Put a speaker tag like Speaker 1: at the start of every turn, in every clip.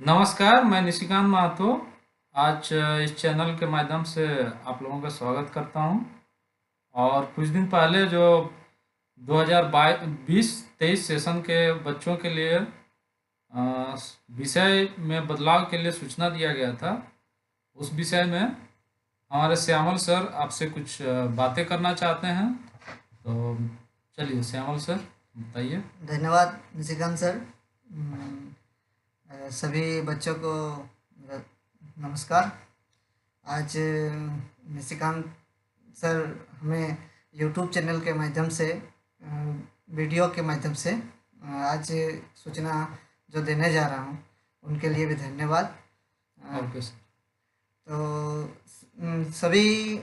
Speaker 1: नमस्कार, मैं निशिकांत महतो। आज इस चैनल के माध्यम से आप लोगों का स्वागत करता हूं। और कुछ दिन पहले जो 2022-23 सेशन के बच्चों के लिए विषय में बदलाव के लिए सूचना दिया गया था। उस विषय में हमारे श्यामल सर आपसे कुछ बातें करना चाहते हैं। तो चलिए श्यामल सर बताइए।
Speaker 2: धन्यवाद निशिकांत सर। सभी बच्चों को मेरा नमस्कार। आज निशिकांत सर हमें यूट्यूब चैनल के माध्यम से वीडियो के माध्यम से आज सूचना जो देने जा रहा हूँ उनके लिए भी धन्यवाद।
Speaker 1: Okay sir.
Speaker 2: तो सभी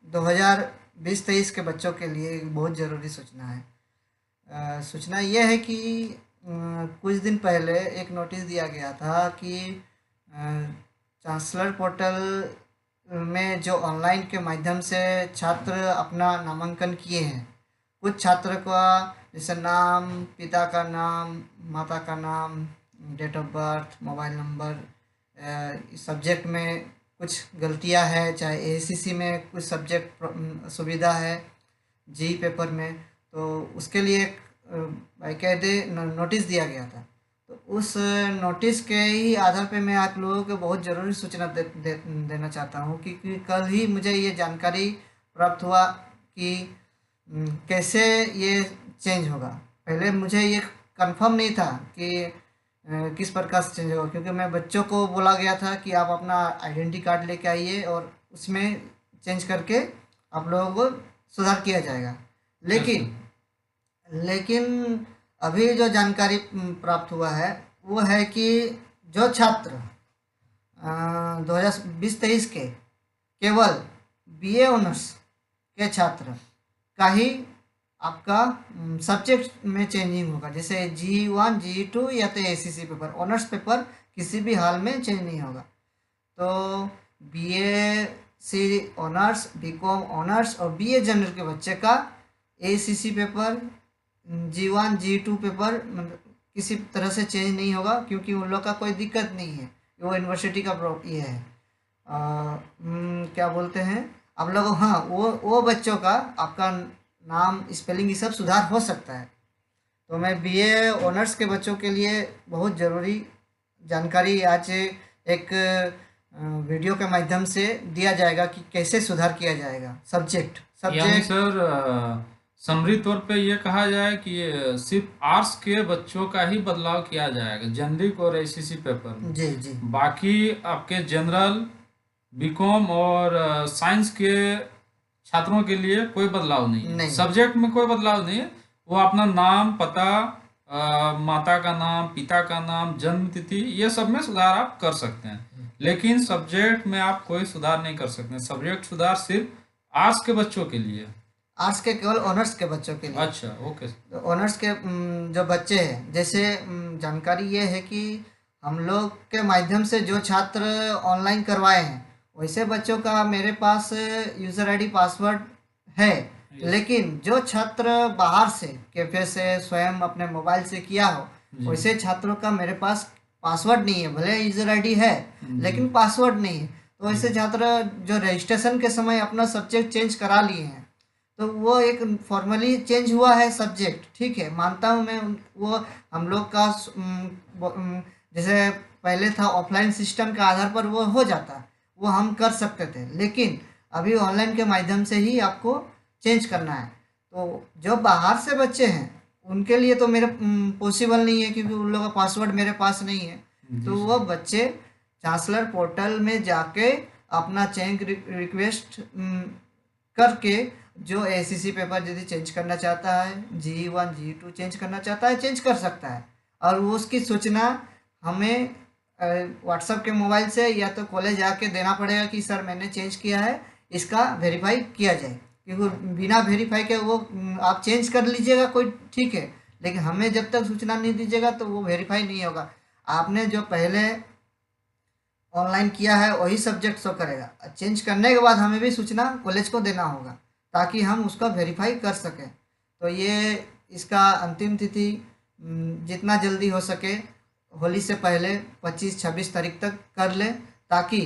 Speaker 2: 2020-23 के बच्चों के लिए बहुत ज़रूरी सूचना है। सूचना यह है कि कुछ दिन पहले एक नोटिस दिया गया था कि चांसलर पोर्टल में जो ऑनलाइन के माध्यम से छात्र अपना नामांकन किए हैं, कुछ छात्र का जैसे नाम, पिता का नाम, माता का नाम, date of birth, mobile number, subject में कुछ गलतियां है, चाहे एसीसी में कुछ सब्जेक्ट सुविधा है, जी पेपर में, तो उसके लिए एक बाकायदे नोटिस दिया गया था। तो उस नोटिस के ही आधार पे मैं आप लोगों को बहुत ज़रूरी सूचना देना चाहता हूँ कि कल ही मुझे ये जानकारी प्राप्त हुआ कि कैसे ये चेंज होगा। पहले मुझे ये कंफर्म नहीं था कि किस प्रकार से चेंज होगा, क्योंकि मैं बच्चों को बोला गया था कि आप अपना आइडेंटिटी कार्ड लेके आइए और उसमें चेंज करके आप लोगों को सुधार किया जाएगा।
Speaker 1: अच्छा।
Speaker 2: लेकिन लेकिन अभी जो जानकारी प्राप्त हुआ है वो है कि जो छात्र 2020-23 के केवल बीए ऑनर्स के छात्र का ही आपका सब्जेक्ट में चेंजिंग होगा। जैसे G1 G2 या तो एसीसी पेपर, ऑनर्स पेपर किसी भी हाल में चेंज नहीं होगा। तो BSc honours, BCom honours और बीए जनरल के बच्चे का ACC paper, G1 G2 paper मतलब किसी तरह से चेंज नहीं होगा, क्योंकि उन लोग का कोई दिक्कत नहीं है। वो यूनिवर्सिटी का ये है, क्या बोलते हैं आप लोग, हाँ, वो बच्चों का आपका नाम, स्पेलिंग, ये सब सुधार हो सकता है। तो मैं बीए ऑनर्स के बच्चों के लिए बहुत ज़रूरी जानकारी आज एक वीडियो के माध्यम से दिया जाएगा कि कैसे सुधार किया जाएगा सब्जेक्ट
Speaker 1: यानी
Speaker 2: सब्जेक्ट
Speaker 1: सर समरी तौर पे ये कहा जाए कि ये सिर्फ आर्ट्स के बच्चों का ही बदलाव किया जाएगा जेनरिक और एसीसी पेपर में।
Speaker 2: जी जी।
Speaker 1: बाकी आपके जनरल, बीकॉम और साइंस के छात्रों के लिए कोई बदलाव नहीं है।
Speaker 2: नहीं।
Speaker 1: सब्जेक्ट में कोई बदलाव नहीं है। वो अपना नाम, पता, माता का नाम, पिता का नाम, जन्म तिथि, ये सब में सुधार आप कर सकते हैं। लेकिन सब्जेक्ट में आप कोई सुधार नहीं कर सकते। सब्जेक्ट सुधार सिर्फ आर्ट्स के बच्चों के लिए।
Speaker 2: आर्ट्स के केवल ऑनर्स के बच्चों के लिए।
Speaker 1: अच्छा, ओके।
Speaker 2: तो ऑनर्स के जो बच्चे हैं, जैसे जानकारी ये है कि हम लोग के माध्यम से जो छात्र ऑनलाइन करवाए हैं, वैसे बच्चों का मेरे पास यूज़र आईडी पासवर्ड है।
Speaker 1: यस।
Speaker 2: लेकिन जो छात्र बाहर से कैफे से स्वयं अपने मोबाइल से किया हो,
Speaker 1: जी।
Speaker 2: वैसे छात्रों का मेरे पास पासवर्ड नहीं है। भले यूज़र आईडी है
Speaker 1: जी।
Speaker 2: लेकिन पासवर्ड नहीं है। तो
Speaker 1: जी।
Speaker 2: वैसे छात्र जो रजिस्ट्रेशन के समय अपना सब्जेक्ट चेंज करा लिए हैं, तो वो एक फॉर्मली चेंज हुआ है सब्जेक्ट, ठीक है, मानता हूँ मैं वो हम लोग का जैसे पहले था ऑफलाइन सिस्टम के आधार पर वो हो जाता, वो हम कर सकते थे। लेकिन अभी ऑनलाइन के माध्यम से ही आपको चेंज करना है। तो जो बाहर से बच्चे हैं उनके लिए तो मेरे पॉसिबल नहीं है, क्योंकि उन लोगों का पासवर्ड मेरे पास नहीं है।
Speaker 1: जी
Speaker 2: तो
Speaker 1: सर।
Speaker 2: वो बच्चे चांसलर पोर्टल में जाके अपना चेंज रिक्वेस्ट करके, जो एसीसी पेपर यदि चेंज करना चाहता है, G1 G2 चेंज करना चाहता है, चेंज कर सकता है। और वो उसकी सूचना हमें व्हाट्सएप के मोबाइल से या तो कॉलेज आके देना पड़ेगा कि सर मैंने चेंज किया है, इसका वेरीफाई किया जाए। क्योंकि बिना वेरीफाई के वो आप चेंज कर लीजिएगा कोई, ठीक है, लेकिन हमें जब तक सूचना नहीं दीजिएगा तो वो वेरीफाई नहीं होगा। आपने जो पहले ऑनलाइन किया है वही सब्जेक्ट शो करेगा। चेंज करने के बाद हमें भी सूचना कॉलेज को देना होगा ताकि हम उसका वेरीफाई कर सकें। तो ये इसका अंतिम तिथि जितना जल्दी हो सके होली से पहले 25-26 तारीख तक कर ले, ताकि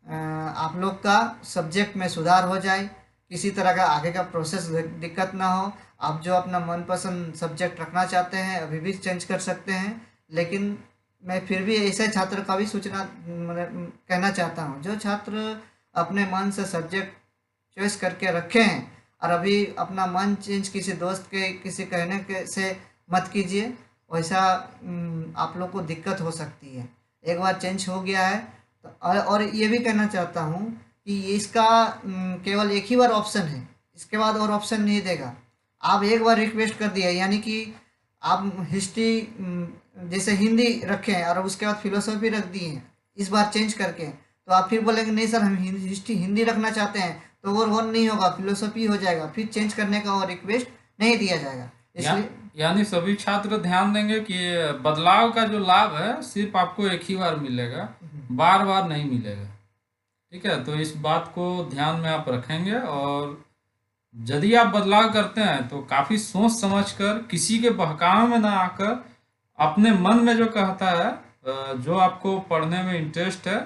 Speaker 2: आप लोग का सब्जेक्ट में सुधार हो जाए, किसी तरह का आगे का प्रोसेस दिक्कत ना हो। आप जो अपना मनपसंद सब्जेक्ट रखना चाहते हैं अभी भी चेंज कर सकते हैं, लेकिन मैं फिर भी ऐसे छात्र का भी सूचना मतलब कहना चाहता हूँ, जो छात्र अपने मन से सब्जेक्ट चॉइस करके रखे हैं और अभी अपना मन चेंज किसी दोस्त के किसी कहने के से मत कीजिए, वैसा आप लोग को दिक्कत हो सकती है। एक बार चेंज हो गया है तो और ये भी कहना चाहता हूँ कि इसका केवल एक ही बार ऑप्शन है, इसके बाद और ऑप्शन नहीं देगा। आप एक बार रिक्वेस्ट कर दिया, यानी कि आप हिस्ट्री जैसे हिंदी रखे हैं और उसके बाद फिलोसफी रख दी है इस बार चेंज करके, तो आप फिर बोलेंगे नहीं सर हम हिस्ट्री हिंदी रखना चाहते हैं, तो वो नहीं होगा, फिलोसफी हो जाएगा, फिर चेंज करने का और रिक्वेस्ट नहीं दिया जाएगा।
Speaker 1: या,
Speaker 2: इसलिए
Speaker 1: यानी सभी छात्र ध्यान देंगे कि बदलाव का जो लाभ है सिर्फ आपको एक ही बार मिलेगा, बार बार नहीं मिलेगा। ठीक है, तो इस बात को ध्यान में आप रखेंगे, और यदि आप बदलाव करते हैं तो काफी सोच समझकर, किसी के बहकावे में ना आकर, अपने मन में जो कहता है, जो आपको पढ़ने में इंटरेस्ट है,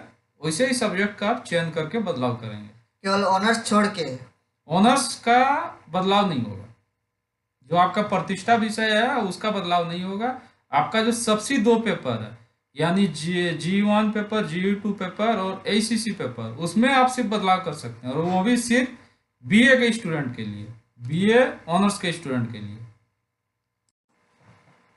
Speaker 1: वैसे ही सब्जेक्ट का आप चयन करके बदलाव करेंगे।
Speaker 2: केवल ऑनर्स छोड़ के।
Speaker 1: ऑनर्स का बदलाव नहीं होगा, जो आपका प्रतिष्ठा विषय है उसका बदलाव नहीं होगा। आपका जो सबसे दो पेपर है, यानी जी1 पेपर, जी2 पेपर और एसीसी पेपर, उसमें आप सिर्फ बदलाव कर सकते हैं, और वो भी सिर्फ बीए के स्टूडेंट के लिए, बीए ऑनर्स के स्टूडेंट के लिए।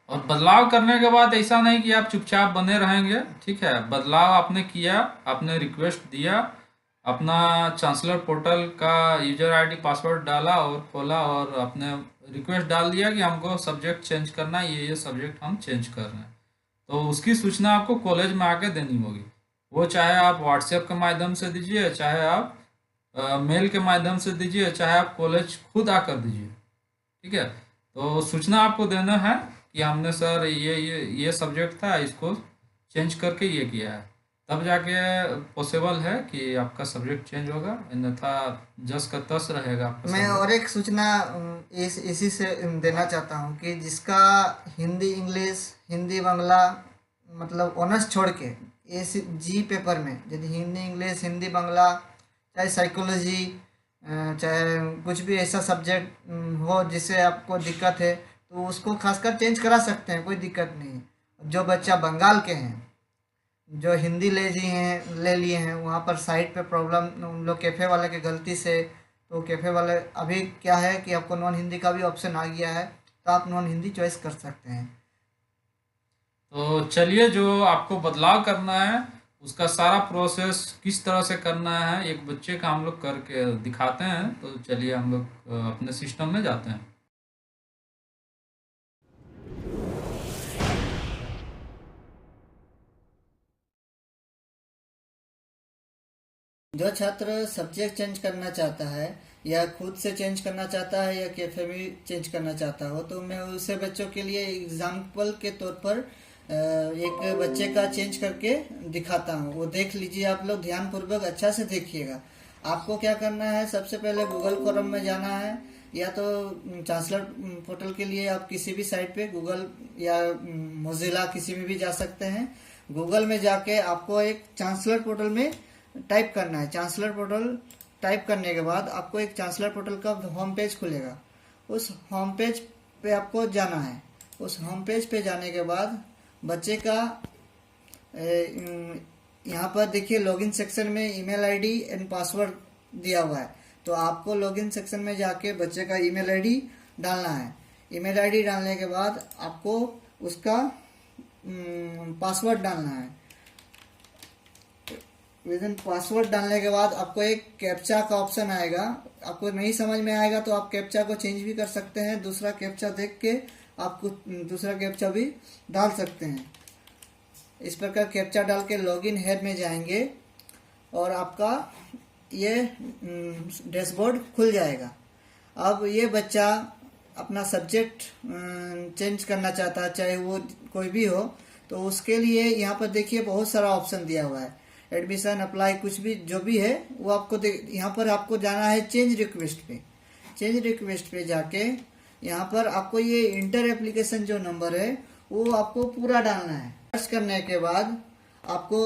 Speaker 1: और बदलाव करने के बाद ऐसा नहीं कि आप चुपचाप बने रहेंगे। ठीक है, बदलाव आपने किया, आपने रिक्वेस्ट दिया, अपना चांसलर पोर्टल का यूजर आईडी पासवर्ड डाला और खोला, और अपने रिक्वेस्ट डाल दिया कि हमको सब्जेक्ट चेंज करना है, ये सब्जेक्ट हम चेंज कर रहे हैं, तो उसकी सूचना आपको कॉलेज में आके देनी होगी। वो चाहे आप व्हाट्सएप के माध्यम से दीजिए, चाहे आप मेल के माध्यम से दीजिए, चाहे आप कॉलेज खुद आकर दीजिए। ठीक है, तो सूचना आपको देना है कि हमने सर ये सब्जेक्ट था, इसको चेंज करके ये किया है, तब जाके पॉसिबल है कि आपका सब्जेक्ट चेंज होगा, अन्यथा जस का तस रहेगा आपका
Speaker 2: मैं
Speaker 1: सब्जेक्ट।
Speaker 2: और एक सूचना इसी से देना चाहता हूँ कि जिसका हिंदी इंग्लिश हिंदी बांग्ला मतलब ऑनर्स छोड़ के ए जी पेपर में यदि हिंदी इंग्लिश हिंदी बांग्ला चाहे साइकोलॉजी चाहे कुछ भी ऐसा सब्जेक्ट हो जिससे आपको दिक्कत है, तो उसको खासकर चेंज करा सकते हैं, कोई दिक्कत नहीं है। जो बच्चा बंगाल के हैं, जो हिंदी ले लिए हैं, वहाँ पर साइट पे प्रॉब्लम उन लोग कैफ़े वाले के गलती से, तो कैफ़े वाले अभी क्या है कि आपको नॉन हिंदी का भी ऑप्शन आ गया है, तो आप नॉन हिंदी चॉइस कर सकते हैं।
Speaker 1: तो चलिए, जो आपको बदलाव करना है उसका सारा प्रोसेस किस तरह से करना है एक बच्चे का हम लोग करके दिखाते हैं। तो चलिए हम लोग अपने सिस्टम में जाते हैं।
Speaker 2: जो छात्र सब्जेक्ट चेंज करना चाहता है या खुद से चेंज करना चाहता है या कैफे में चेंज करना चाहता हो, तो मैं उसे बच्चों के लिए एग्जाम्पल के तौर पर एक बच्चे का चेंज करके दिखाता हूँ। वो देख लीजिए, आप लोग ध्यानपूर्वक अच्छा से देखिएगा। आपको क्या करना है, सबसे पहले गूगल क्रोम में जाना है, या तो चांसलर पोर्टल के लिए आप किसी भी साइट पे गूगल या मोजिला किसी में भी जा सकते हैं। गूगल में जाके आपको एक चांसलर पोर्टल में टाइप करना है। चांसलर पोर्टल टाइप करने के बाद आपको एक चांसलर पोर्टल का होम पेज खुलेगा। उस होम पेज पे आपको जाना है। उस होम पेज पे जाने के बाद बच्चे का यहाँ पर देखिए लॉगिन सेक्शन में ईमेल आईडी एंड पासवर्ड दिया हुआ है, तो आपको लॉगिन सेक्शन में जाके बच्चे का ईमेल आईडी डालना है। ईमेल आईडी डालने के बाद आपको उसका पासवर्ड डालना है। विदिन पासवर्ड डालने के बाद आपको एक कैप्चा का ऑप्शन आएगा। आपको नहीं समझ में आएगा तो आप कैप्चा को चेंज भी कर सकते हैं, दूसरा कैप्चा देख के आपको दूसरा कैप्चा भी डाल सकते हैं। इस प्रकार कैप्चा डाल के लॉगिन हेड में जाएंगे और आपका ये डैशबोर्ड खुल जाएगा। अब ये बच्चा अपना सब्जेक्ट चेंज करना चाहता है, चाहे वो कोई भी हो, तो उसके लिए यहाँ पर देखिए बहुत सारा ऑप्शन दिया हुआ है। एडमिशन अप्लाई कुछ भी जो भी है वो आपको यहाँ पर आपको जाना है चेंज रिक्वेस्ट पे। चेंज रिक्वेस्ट पे जाके यहाँ पर आपको ये इंटर एप्लीकेशन जो नंबर है वो आपको पूरा डालना है। सर्च करने के बाद आपको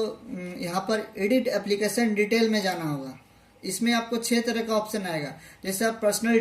Speaker 2: यहाँ पर एडिट एप्लीकेशन डिटेल में जाना होगा। इसमें आपको 6 तरह का ऑप्शन आएगा। जैसे आप पर्सनल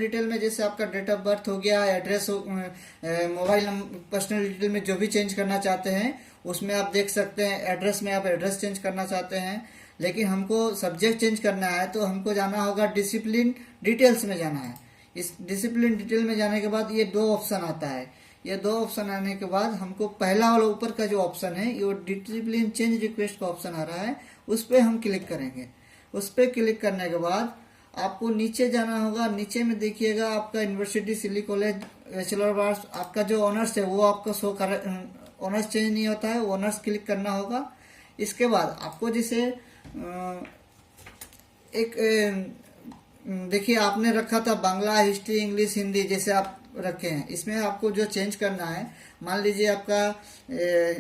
Speaker 2: डिटेल में जैसे आपका डेट ऑफ बर्थ हो गया, एड्रेस हो, मोबाइल नंबर, पर्सनल डिटेल में जो भी चेंज करना चाहते हैं उसमें आप देख सकते हैं। एड्रेस में आप एड्रेस चेंज करना चाहते हैं, लेकिन हमको सब्जेक्ट चेंज करना है तो हमको जाना होगा डिसिप्लिन डिटेल्स में जाना है। इस डिसिप्लिन डिटेल में जाने के बाद ये 2 ऑप्शन आता है। ये 2 ऑप्शन आने के बाद हमको पहला वाला ऊपर का जो ऑप्शन है, ये डिसिप्लिन चेंज रिक्वेस्ट का ऑप्शन आ रहा है, उस पर हम क्लिक करेंगे। उस पर क्लिक करने के बाद आपको नीचे जाना होगा। नीचे में देखिएगा आपका university, silly college, bachelor of arts, आपका जो ऑनर्स है वो आपका शो कर, ऑनर्स चेंज नहीं होता है, ऑनर्स क्लिक करना होगा। इसके बाद आपको जैसे एक देखिए आपने रखा था बांग्ला, हिस्ट्री, इंग्लिश, हिंदी जैसे आप रखे हैं। इसमें आपको जो चेंज करना है, मान लीजिए आपका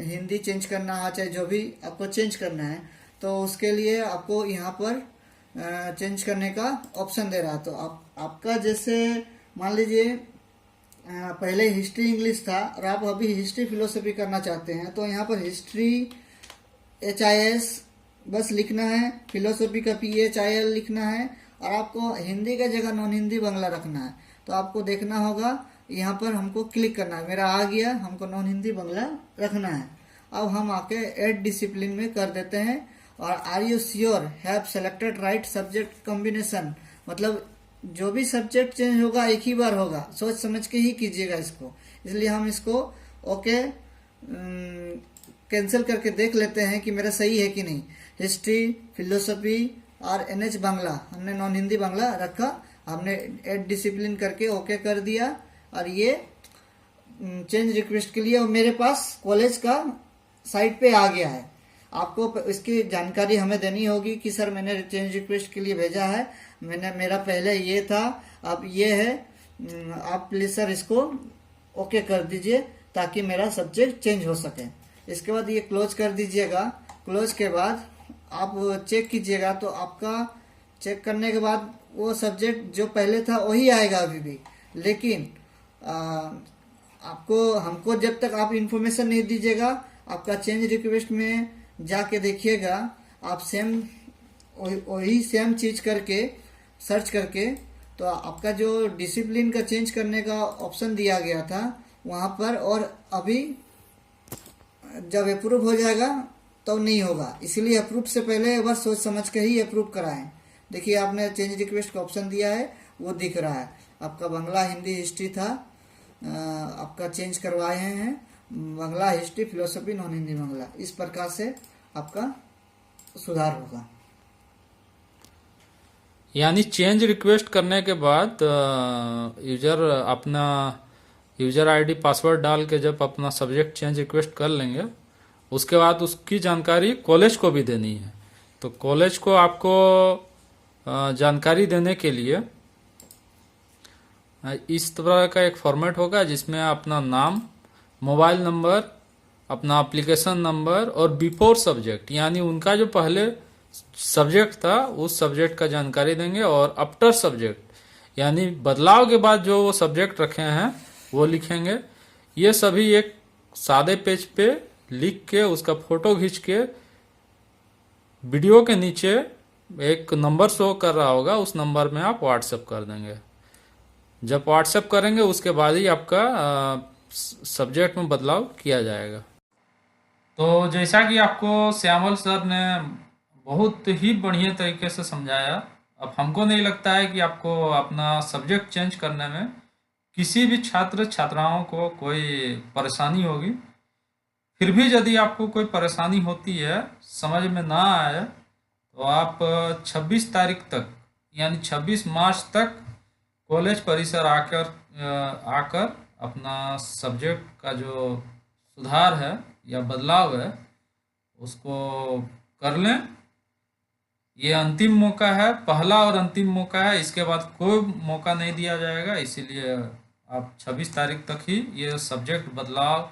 Speaker 2: हिंदी चेंज करना है, चाहे जो भी आपको चेंज करना है, तो उसके लिए आपको यहाँ पर चेंज करने का ऑप्शन दे रहा है। तो आपका जैसे मान लीजिए पहले हिस्ट्री इंग्लिश था और आप अभी हिस्ट्री फिलोसफी करना चाहते हैं, तो यहाँ पर हिस्ट्री HIS बस लिखना है, फिलोसफी का PHIL लिखना है, और आपको हिंदी का जगह नॉन हिंदी बांग्ला रखना है। तो आपको देखना होगा यहाँ पर हमको क्लिक करना है, मेरा आ गया, हमको नॉन हिंदी बांग्ला रखना है। अब हम आके ऐड डिसिप्लिन में कर देते हैं। और are you sure have selected right subject combination, मतलब जो भी सब्जेक्ट चेंज होगा एक ही बार होगा, सोच समझ के ही कीजिएगा इसको। इसलिए हम इसको ओके कैंसिल करके देख लेते हैं कि मेरा सही है कि नहीं। हिस्ट्री, फिलोसफी और NH बांग्ला, हमने नॉन हिंदी बांग्ला रखा, हमने ऐड डिसिप्लिन करके ओके कर दिया। और ये चेंज रिक्वेस्ट के लिए मेरे पास कॉलेज का साइट पे आ गया है। आपको इसकी जानकारी हमें देनी होगी कि सर मैंने चेंज रिक्वेस्ट के लिए भेजा है, मेरा पहले ये था, अब ये है, आप प्लीज सर इसको ओके कर दीजिए ताकि मेरा सब्जेक्ट चेंज हो सके। इसके बाद ये क्लोज कर दीजिएगा। क्लोज के बाद आप चेक कीजिएगा, तो आपका चेक करने के बाद वो सब्जेक्ट जो पहले था वही आएगा अभी भी। लेकिन आपको हमको जब तक आप इंफॉर्मेशन नहीं दीजिएगा, आपका चेंज रिक्वेस्ट में जाके देखिएगा, आप वही सेम चीज करके सर्च करके, तो आपका जो डिसिप्लिन का चेंज करने का ऑप्शन दिया गया था वहाँ पर, और अभी जब अप्रूव हो जाएगा तो नहीं होगा। इसीलिए अप्रूव से पहले एक बार सोच समझ के ही अप्रूव कराएं। देखिए आपने चेंज रिक्वेस्ट का ऑप्शन दिया है, वो दिख रहा है। आपका बांग्ला, हिंदी, हिस्ट्री था, आपका चेंज करवाए हैं Bangla, history, philosophy, non Hindi Bangla. इस प्रकार से आपका सुधार होगा।
Speaker 1: यानी चेंज रिक्वेस्ट करने के बाद यूजर अपना यूजर आईडी पासवर्ड डाल के जब अपना सब्जेक्ट चेंज रिक्वेस्ट कर लेंगे, उसके बाद उसकी जानकारी कॉलेज को भी देनी है। तो कॉलेज को आपको जानकारी देने के लिए इस तरह का एक फॉर्मेट होगा जिसमें अपना नाम, मोबाइल नंबर, अपना एप्लीकेशन नंबर और बिफोर सब्जेक्ट, यानी उनका जो पहले सब्जेक्ट था उस सब्जेक्ट का जानकारी देंगे, और आफ्टर सब्जेक्ट यानी बदलाव के बाद जो वो सब्जेक्ट रखे हैं वो लिखेंगे। ये सभी एक सादे पेज पे लिख के उसका फोटो खींच के वीडियो के नीचे एक नंबर शो कर रहा होगा, उस नंबर में आप व्हाट्सएप कर देंगे। जब व्हाट्सएप करेंगे उसके बाद ही आपका सब्जेक्ट में बदलाव किया जाएगा। तो जैसा कि आपको श्यामल सर ने बहुत ही बढ़िया तरीके से समझाया, अब हमको नहीं लगता है कि आपको अपना सब्जेक्ट चेंज करने में किसी भी छात्र छात्राओं को कोई परेशानी होगी। फिर भी यदि आपको कोई परेशानी होती है, समझ में ना आए, तो आप 26 तारीख तक यानी 26 मार्च तक कॉलेज परिसर आकर अपना सब्जेक्ट का जो सुधार है या बदलाव है उसको कर लें। ये अंतिम मौका है, पहला और अंतिम मौका है, इसके बाद कोई मौका नहीं दिया जाएगा। इसीलिए आप 26 तारीख तक ही ये सब्जेक्ट बदलाव,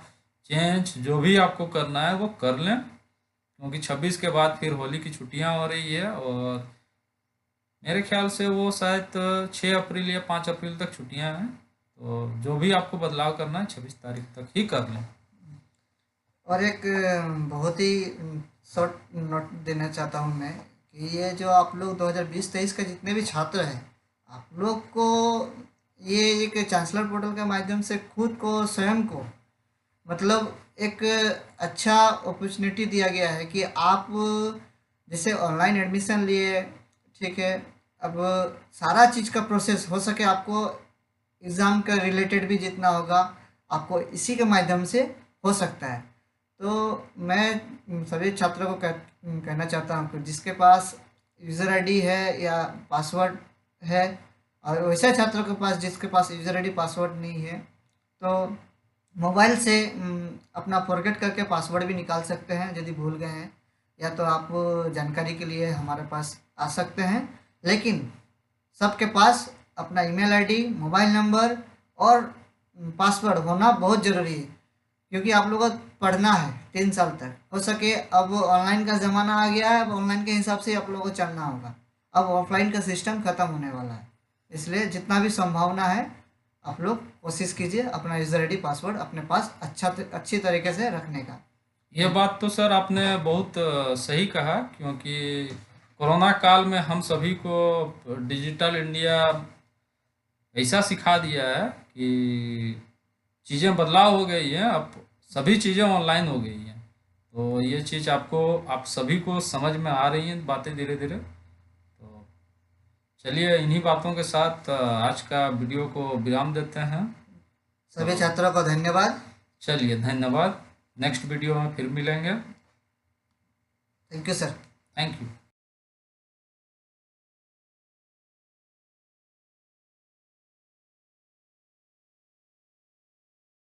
Speaker 1: चेंज जो भी आपको करना है वो कर लें, क्योंकि 26 के बाद फिर होली की छुट्टियां हो रही है, और मेरे ख्याल से वो शायद 6 अप्रैल या 5 अप्रैल तक छुट्टियां हैं। तो जो भी आपको बदलाव करना है 26 तारीख तक ही कर लें।
Speaker 2: और एक बहुत ही शॉर्ट नोट देना चाहता हूँ मैं कि ये जो आप लोग 2020-23 का जितने भी छात्र हैं, आप लोग को ये एक चांसलर पोर्टल के माध्यम से खुद को स्वयं को मतलब एक अच्छा अपॉर्चुनिटी दिया गया है कि आप जैसे ऑनलाइन एडमिशन लिए, ठीक है, अब सारा चीज़ का प्रोसेस हो सके आपको एग्ज़ाम का रिलेटेड भी जितना होगा आपको इसी के माध्यम से हो सकता है। तो मैं सभी छात्रों को कहना चाहता हूँ कि जिसके पास यूज़र आईडी है या पासवर्ड है, और वैसे छात्रों के पास जिसके पास यूज़र आईडी पासवर्ड नहीं है, तो मोबाइल से अपना फॉरगेट करके पासवर्ड भी निकाल सकते हैं यदि भूल गए हैं, या तो आप जानकारी के लिए हमारे पास आ सकते हैं। लेकिन सबके पास अपना ईमेल आईडी, मोबाइल नंबर और पासवर्ड होना बहुत ज़रूरी है, क्योंकि आप लोगों को पढ़ना है 3 साल तक। हो सके अब ऑनलाइन का ज़माना आ गया है, अब ऑनलाइन के हिसाब से आप लोगों को चलना होगा। अब ऑफलाइन का सिस्टम ख़त्म होने वाला है, इसलिए जितना भी संभावना है आप लोग कोशिश कीजिए अपना यूज़र आईडी पासवर्ड अपने पास अच्छी तरीके से रखने का।
Speaker 1: ये बात तो सर आपने बहुत सही कहा, क्योंकि कोरोना काल में हम सभी को डिजिटल इंडिया ऐसा सिखा दिया है कि चीज़ें बदलाव हो गई हैं, अब सभी चीज़ें ऑनलाइन हो गई हैं। तो ये चीज़ आप सभी को समझ में आ रही हैं बातें धीरे धीरे। तो चलिए इन्हीं बातों के साथ आज का वीडियो को विराम देते हैं।
Speaker 2: सभी
Speaker 1: तो
Speaker 2: छात्रों को धन्यवाद।
Speaker 1: चलिए धन्यवाद, नेक्स्ट वीडियो में फिर मिलेंगे।
Speaker 2: Thank you sir.
Speaker 1: Thank you.